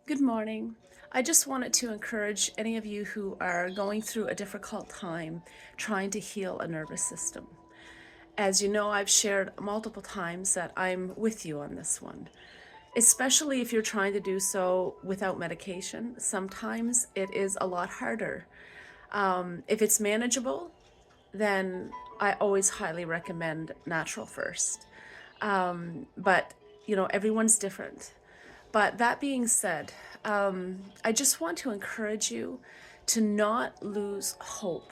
Good morning. I just wanted to encourage any of you who are going through a difficult time trying to heal a nervous system. As you know, I've shared multiple times that I'm with you on this one, especially if you're trying to do so without medication. Sometimes it is a lot harder. If it's manageable, then I always highly recommend natural first. But, everyone's different. But that being said, I just want to encourage you to not lose hope.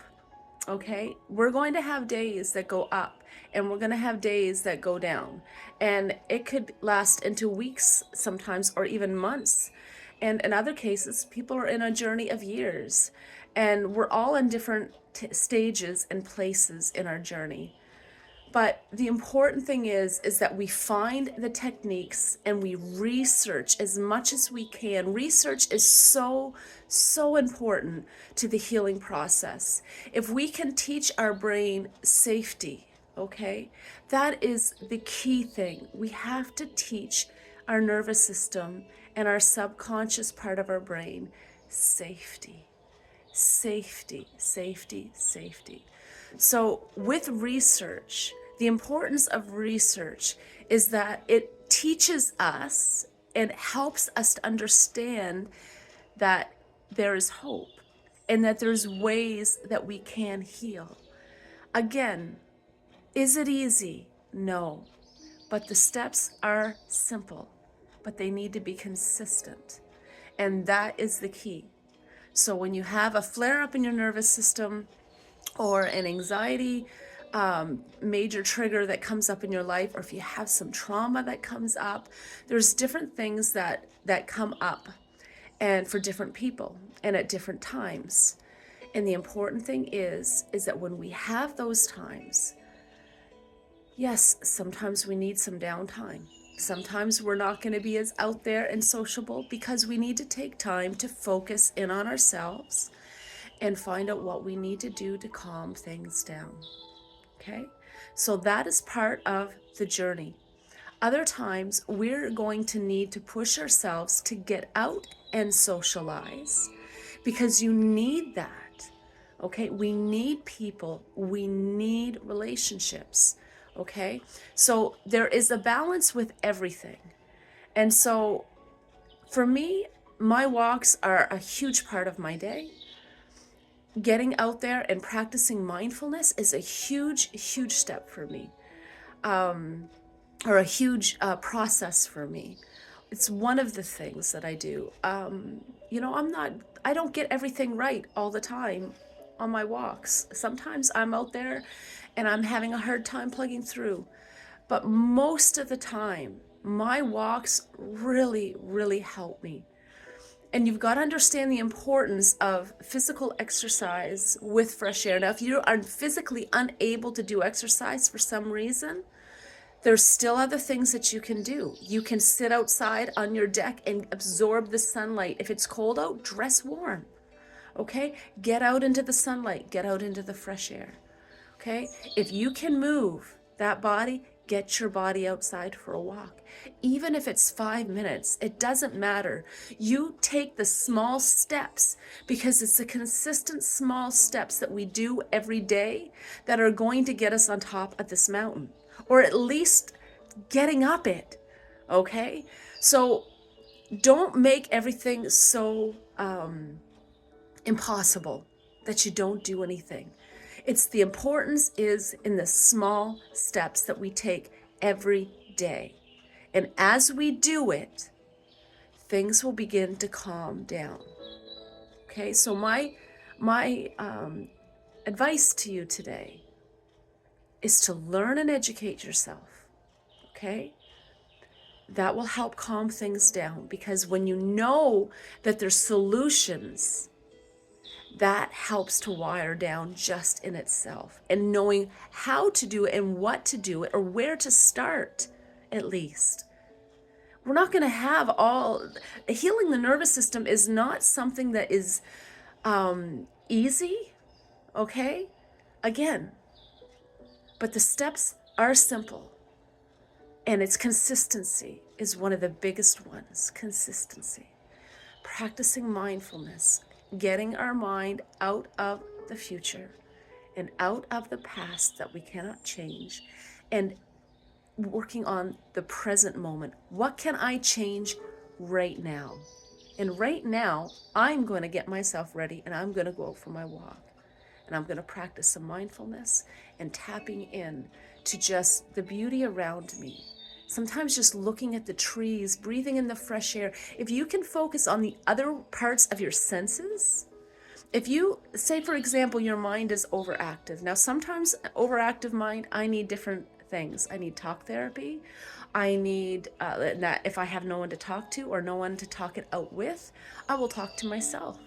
Okay? We're going to have days that go up and we're going to have days that go down. And it could last into weeks sometimes or even months. And in other cases, people are in a journey of years. And we're all in different stages and places in our journey. But the important thing is that we find the techniques and we research as much as we can. Research is so important to the healing process. If we can teach our brain safety, okay, that is the key thing. We have to teach our nervous system and our subconscious part of our brain safety. Safety, safety, safety. So, with research, the importance of research is that it teaches us and helps us to understand that there is hope and that there's ways that we can heal. Again, is it easy? No. But the steps are simple, but they need to be consistent. And that is the key. So when you have a flare up in your nervous system or an anxiety major trigger that comes up in your life, or if you have some trauma that comes up, there's different things that come up and for different people and at different times. And the important thing is that when we have those times, yes, sometimes we need some downtime. Sometimes we're not going to be as out there and sociable because we need to take time to focus in on ourselves and find out what we need to do to calm things down. Okay? So that is part of the journey. Other times we're going to need to push ourselves to get out and socialize because you need that. Okay? We need people, we need relationships. Okay? So there is a balance with everything. And so for me, my walks are a huge part of my day. Getting out there and practicing mindfulness is a huge step for me, or a huge process for me. It's one of the things that I do. I don't get everything right all the time on my walks. Sometimes I'm out there and I'm having a hard time plugging through. But most of the time, my walks really help me. And you've got to understand the importance of physical exercise with fresh air. Now, if you are physically unable to do exercise for some reason, there's still other things that you can do. You can sit outside on your deck and absorb the sunlight. If it's cold out, dress warm. Okay? Get out into the sunlight, get out into the fresh air. Okay? If you can move that body, get your body outside for a walk. Even if it's 5 minutes, it doesn't matter. You take the small steps because it's the consistent small steps that we do every day that are going to get us on top of this mountain, or at least getting up it. Okay? So don't make everything so impossible that you don't do anything. It's the importance is in the small steps that we take every day. And as we do it, things will begin to calm down. Okay, so my advice to you today is to learn and educate yourself. Okay? That will help calm things down because when you know that there's solutions, that helps to wire down just in itself, and knowing how to do it and what to do it or where to start. At least we're not going to have all healing the nervous system is not something that is easy. Okay, again, but the steps are simple, and its consistency is one of the biggest ones. Consistency. practicing mindfulness, getting our mind out of the future and out of the past that we cannot change, and working on the present moment. What can I change right now? And right now, I'm going to get myself ready and I'm going to go out for my walk. And I'm going to practice some mindfulness and tapping in to just the beauty around me. Sometimes just looking at the trees, breathing in the fresh air. If you can focus on the other parts of your senses, if you say, for example, your mind is overactive. Now, sometimes overactive mind, I need different things. I need talk therapy. I need that if I have no one to talk to or no one to talk it out with, I will talk to myself.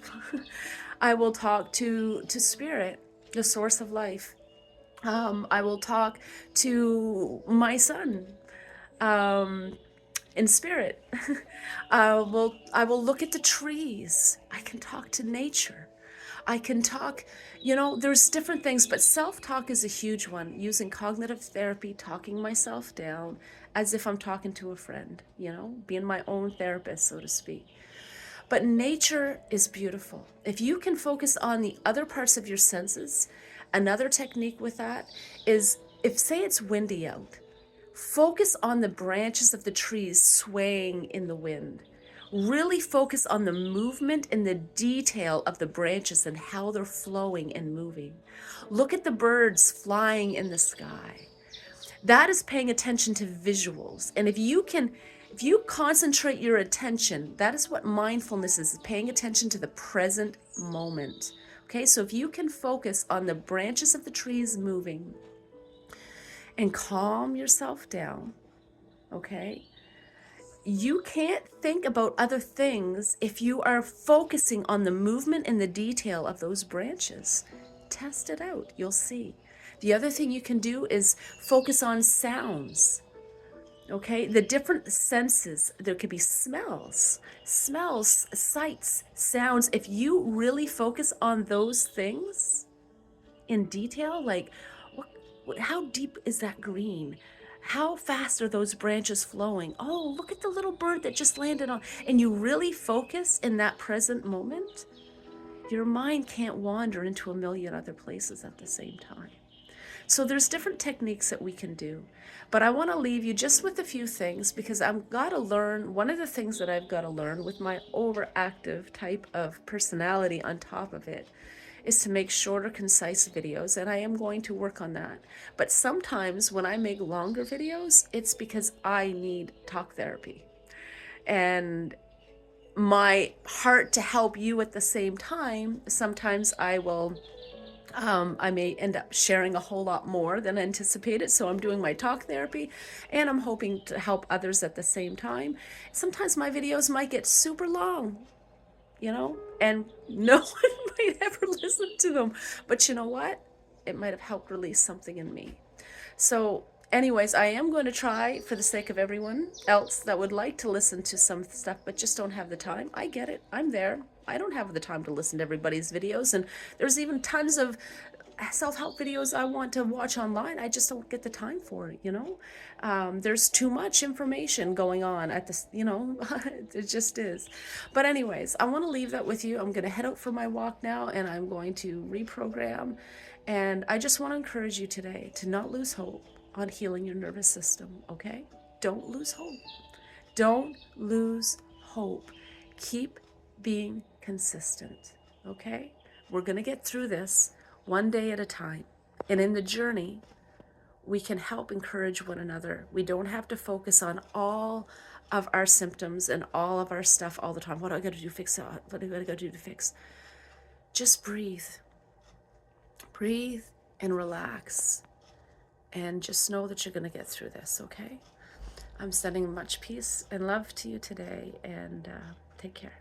I will talk to spirit, the source of life. I will talk to my son in spirit. I will look at the trees. I can talk to nature. I can talk, there's different things, but self-talk is a huge one. Using cognitive therapy, talking myself down as if I'm talking to a friend, being my own therapist, so to speak. But nature is beautiful. If you can focus on the other parts of your senses, another technique with that is, if say it's windy out, focus on the branches of the trees swaying in the wind. Really focus on the movement and the detail of the branches and how they're flowing and moving. Look at the birds flying in the sky. That is paying attention to visuals. And if you concentrate your attention, that is what mindfulness is, paying attention to the present moment. Okay, so if you can focus on the branches of the trees moving and calm yourself down, okay, you can't think about other things if you are focusing on the movement and the detail of those branches. Test it out, you'll see. The other thing you can do is focus on sounds. Okay, the different senses. There could be smells, sights, sounds. If you really focus on those things in detail, like how deep is that green? How fast are those branches flowing? Oh, look at the little bird that just landed on. And you really focus in that present moment, your mind can't wander into a million other places at the same time. So there's different techniques that we can do. But I want to leave you just with a few things, because I've got to learn, one of the things that I've got to learn with my overactive type of personality on top of it, is to make shorter, concise videos, and I am going to work on that. But sometimes when I make longer videos, it's because I need talk therapy. And my heart to help you at the same time, sometimes I may end up sharing a whole lot more than anticipated. So I'm doing my talk therapy and I'm hoping to help others at the same time. Sometimes my videos might get super long, and no one might ever listen to them. But you know what? It might have helped release something in me. So anyways, I am going to try, for the sake of everyone else that would like to listen to some stuff but just don't have the time. I get it. I'm there. I don't have the time to listen to everybody's videos, and there's even tons of self-help videos I want to watch online. I just don't get the time for it, there's too much information going on at this, it just is. But anyways, I want to leave that with you. I'm going to head out for my walk now, and I'm going to reprogram. And I just want to encourage you today to not lose hope on healing your nervous system, okay? Don't lose hope. Don't lose hope. Keep being consistent, okay? We're going to get through this one day at a time. And in the journey, we can help encourage one another. We don't have to focus on all of our symptoms and all of our stuff all the time. What do I got to do to fix it? What do I got to do to fix? Just breathe. Breathe and relax. And just know that you're going to get through this, okay? I'm sending much peace and love to you today, and take care.